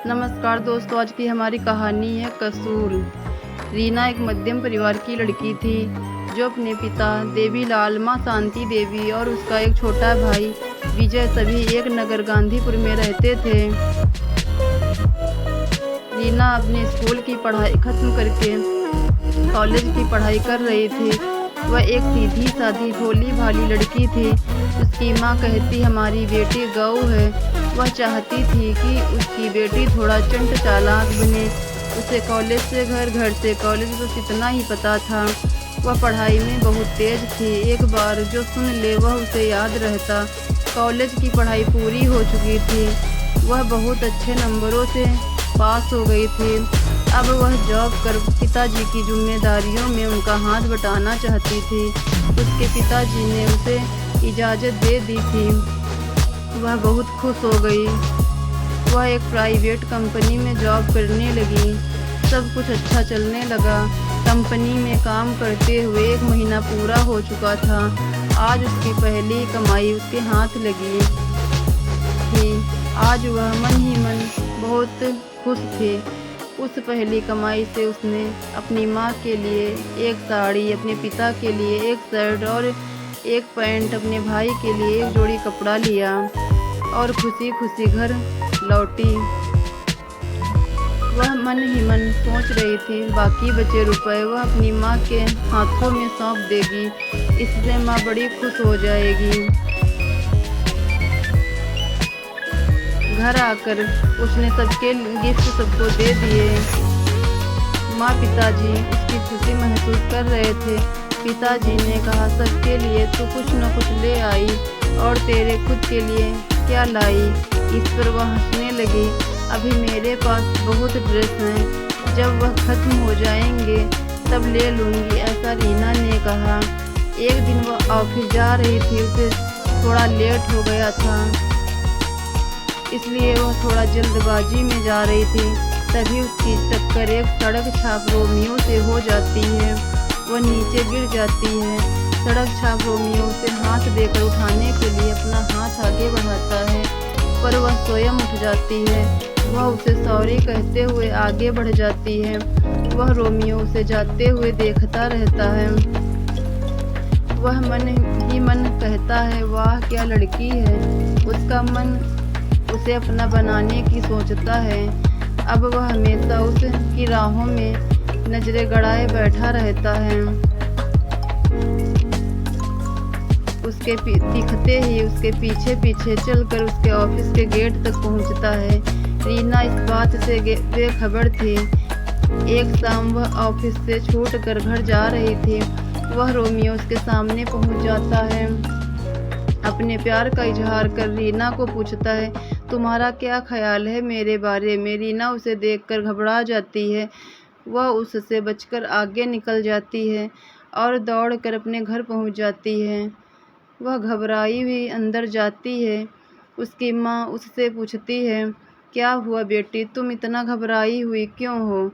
नमस्कार दोस्तों, आज की हमारी कहानी है कसूर। रीना एक मध्यम परिवार की लड़की थी जो अपने पिता देवीलाल, माँ शांति देवी और उसका एक छोटा भाई विजय सभी एक नगर गांधीपुर में रहते थे। रीना अपने स्कूल की पढ़ाई खत्म करके कॉलेज की पढ़ाई कर रही थी। वह एक सीधी सादी भोली भाली लड़की थी। उसकी माँ कहती हमारी बेटी गऊ है। वह चाहती थी कि उसकी बेटी थोड़ा चंट चालाक बने। उसे कॉलेज से घर, घर से कॉलेज बस इतना ही पता था। वह पढ़ाई में बहुत तेज थी। एक बार जो सुन ले वह उसे याद रहता। कॉलेज की पढ़ाई पूरी हो चुकी थी। वह बहुत अच्छे नंबरों से पास हो गई थी। अब वह जॉब कर पिताजी की जिम्मेदारियों में उनका हाथ बटाना चाहती थी। उसके पिताजी ने उसे इजाज़त दे दी थी। वह बहुत खुश हो गई। वह एक प्राइवेट कंपनी में जॉब करने लगी। सब कुछ अच्छा चलने लगा। कंपनी में काम करते हुए 1 महीना पूरा हो चुका था। आज उसकी पहली कमाई उसके हाथ लगी थी। आज वह मन ही मन बहुत खुश थी। उस पहली कमाई से उसने अपनी माँ के लिए एक साड़ी, अपने पिता के लिए एक शर्ट और एक पैंट, अपने भाई के लिए एक जोड़ी कपड़ा लिया और खुशी खुशी घर लौटी। वह मन ही मन सोच रही थी बाकी बचे रुपए वह अपनी माँ के हाथों में सौंप देगी। इससे माँ बड़ी खुश हो जाएगी। घर आकर उसने सबके गिफ्ट सबको दे दिए। माँ पिताजी उसकी खुशी महसूस कर रहे थे। पिताजी ने कहा सबके लिए तू कुछ न कुछ ले आई और तेरे खुद के लिए क्या लाई। इस पर वह हंसने लगी। अभी मेरे पास बहुत ड्रेस हैं, जब वह खत्म हो जाएंगे तब ले लूँगी, ऐसा रीना ने कहा। एक दिन वह ऑफिस जा रही थी। उसे थोड़ा लेट हो गया था, इसलिए वह थोड़ा जल्दबाजी में जा रही थी। तभी उसकी टक्कर एक सड़क छाप रोमियो से हो जाती है। वह नीचे गिर जाती है। सड़क छाप रोमियो उसे हाथ देकर उठाने के लिए अपना हाथ आगे बढ़ाता है, पर वह स्वयं उठ जाती है। वह उसे सॉरी कहते हुए आगे बढ़ जाती है। वह रोमियो उसे जाते हुए देखता रहता है। वह मन ही मन कहता है वाह क्या लड़की है। उसका मन उसे अपना बनाने की सोचता है। अब वह हमेशा उसकी राहों में नजरें गड़ाए बैठा रहता है। उसके दिखते ही उसके पीछे पीछे चलकर उसके ऑफिस के गेट तक पहुंचता है। रीना इस बात से बेखबर थी। एक शाम वह ऑफिस से छूटकर घर जा रही थी। वह रोमियो उसके सामने पहुंच जाता है। अपने प्यार का इजहार कर रीना को पूछता है तुम्हारा क्या ख्याल है मेरे बारे में। रीना उसे देखकर घबरा जाती है। वह उससे बचकर आगे निकल जाती है और दौड़कर अपने घर पहुंच जाती है। वह घबराई हुई अंदर जाती है। उसकी माँ उससे पूछती है क्या हुआ बेटी, तुम इतना घबराई हुई क्यों हो।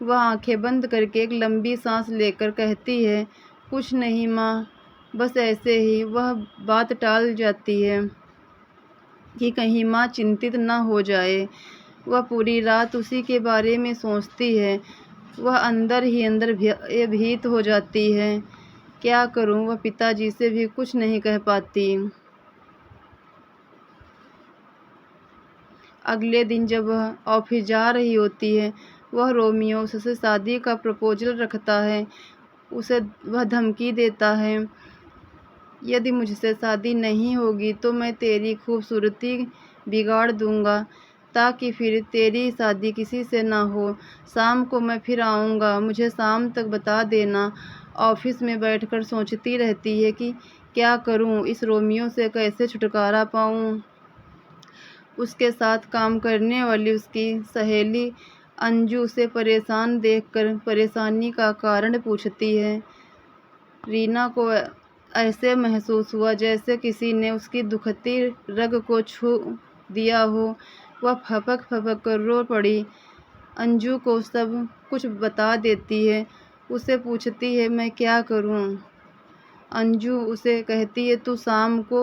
वह आंखें बंद करके एक लंबी सांस लेकर कहती है कुछ नहीं माँ, बस ऐसे ही। वह बात टाल जाती है कि कहीं माँ चिंतित न हो जाए। वह पूरी रात उसी के बारे में सोचती है। वह अंदर ही अंदर भीत हो जाती है। क्या करूं, वह पिताजी से भी कुछ नहीं कह पाती। अगले दिन जब वह ऑफिस जा रही होती है, वह रोमियो उससे शादी का प्रपोजल रखता है। उसे वह धमकी देता है यदि मुझसे शादी नहीं होगी तो मैं तेरी खूबसूरती बिगाड़ दूंगा, ताकि फिर तेरी शादी किसी से ना हो। शाम को मैं फिर आऊँगा, मुझे शाम तक बता देना। ऑफिस में बैठकर सोचती रहती है कि क्या करूं, इस रोमियो से कैसे छुटकारा पाऊं। उसके साथ काम करने वाली उसकी सहेली अंजू उसे परेशान देखकर परेशानी का कारण पूछती है। रीना को ऐसे महसूस हुआ जैसे किसी ने उसकी दुखती रग को छू दिया हो। वह फपक फपक कर रो पड़ी। अंजू को सब कुछ बता देती है। उसे पूछती है मैं क्या करूं। अंजू उसे कहती है तू शाम को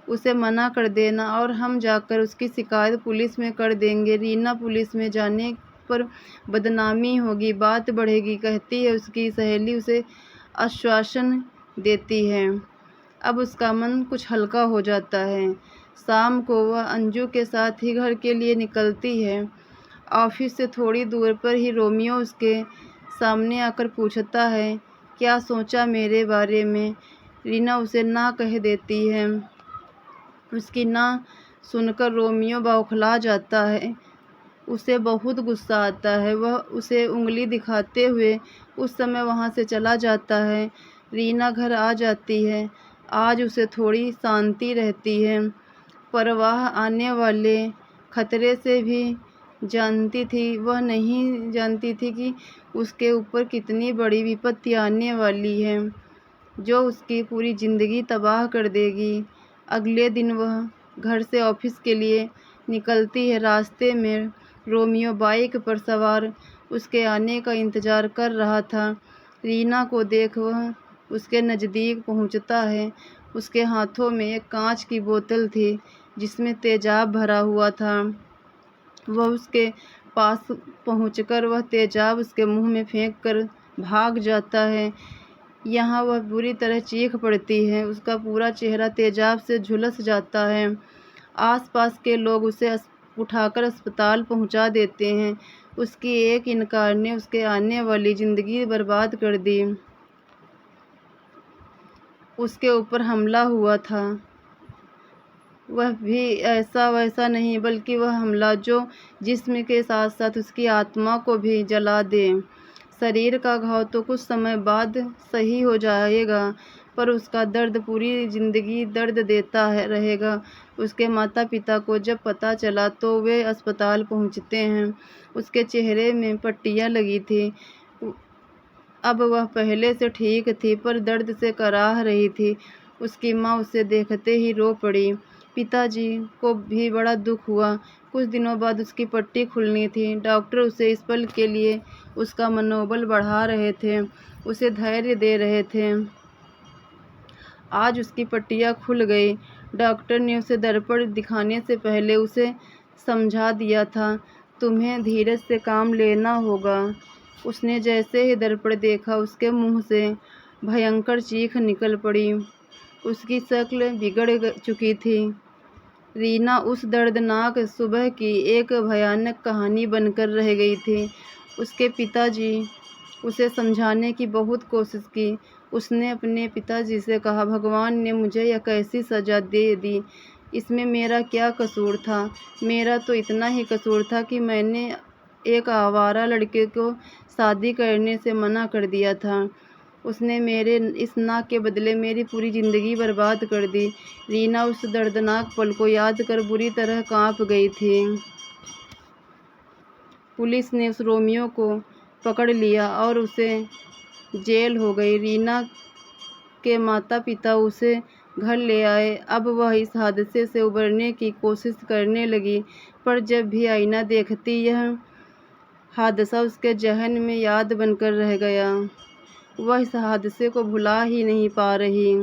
उसे मना कर देना और हम जाकर उसकी शिकायत पुलिस में कर देंगे। रीना पुलिस में जाने पर बदनामी होगी, बात बढ़ेगी, कहती है। उसकी सहेली उसे आश्वासन देती है। अब उसका मन कुछ हल्का हो जाता है। शाम को वह अंजू के साथ ही घर के लिए निकलती है। ऑफिस से थोड़ी दूर पर ही रोमियो उसके सामने आकर पूछता है, क्या सोचा मेरे बारे में? रीना उसे ना कह देती है। उसकी ना सुनकर रोमियो बौखला जाता है। उसे बहुत गुस्सा आता है। वह उसे उंगली दिखाते हुए उस समय वहाँ से चला जाता है। रीना घर आ जाती है। आज उसे थोड़ी शांति रहती है, पर वह आने वाले खतरे से भी जानती थी। वह नहीं जानती थी कि उसके ऊपर कितनी बड़ी विपत्ति आने वाली है, जो उसकी पूरी ज़िंदगी तबाह कर देगी। अगले दिन वह घर से ऑफिस के लिए निकलती है। रास्ते में रोमियो बाइक पर सवार उसके आने का इंतज़ार कर रहा था। रीना को देख वह उसके नज़दीक पहुंचता है। उसके हाथों में एक कांच की बोतल थी जिसमें तेजाब भरा हुआ था। वह उसके पास पहुंचकर वह तेजाब उसके मुंह में फेंक कर भाग जाता है। यहाँ वह बुरी तरह चीख पड़ती है। उसका पूरा चेहरा तेजाब से झुलस जाता है। आसपास के लोग उसे उठाकर अस्पताल पहुंचा देते हैं। उसकी एक इनकार ने उसके आने वाली ज़िंदगी बर्बाद कर दी। उसके ऊपर हमला हुआ था, वह भी ऐसा वैसा नहीं, बल्कि वह हमला जो जिस्म के साथ साथ उसकी आत्मा को भी जला दे। शरीर का घाव तो कुछ समय बाद सही हो जाएगा, पर उसका दर्द पूरी ज़िंदगी दर्द देता रहेगा। उसके माता पिता को जब पता चला तो वे अस्पताल पहुंचते हैं। उसके चेहरे में पट्टियाँ लगी थी। अब वह पहले से ठीक थी, पर दर्द से कराह रही थी। उसकी माँ उसे देखते ही रो पड़ी। पिताजी को भी बड़ा दुख हुआ। कुछ दिनों बाद उसकी पट्टी खुलनी थी। डॉक्टर उसे इस पल के लिए उसका मनोबल बढ़ा रहे थे, उसे धैर्य दे रहे थे। आज उसकी पट्टियाँ खुल गई। डॉक्टर ने उसे दर्पण दिखाने से पहले उसे समझा दिया था, तुम्हें धीरज से काम लेना होगा। उसने जैसे ही दर्पण देखा, उसके मुंह से भयंकर चीख निकल पड़ी। उसकी शक्ल बिगड़ चुकी थी। रीना उस दर्दनाक सुबह की एक भयानक कहानी बनकर रह गई थी। उसके पिताजी उसे समझाने की बहुत कोशिश की। उसने अपने पिताजी से कहा, भगवान ने मुझे यह कैसी सज़ा दे दी? इसमें मेरा क्या कसूर था? मेरा तो इतना ही कसूर था कि मैंने एक आवारा लड़के को शादी करने से मना कर दिया था। उसने मेरे इस नाक के बदले मेरी पूरी ज़िंदगी बर्बाद कर दी। रीना उस दर्दनाक पल को याद कर बुरी तरह कांप गई थी। पुलिस ने उस रोमियो को पकड़ लिया और उसे जेल हो गई। रीना के माता पिता उसे घर ले आए। अब वह इस हादसे से उबरने की कोशिश करने लगी, पर जब भी आईना देखती, यह हादसा उसके जहन में याद बनकर रह गया। वह इस हादसे को भुला ही नहीं पा रही।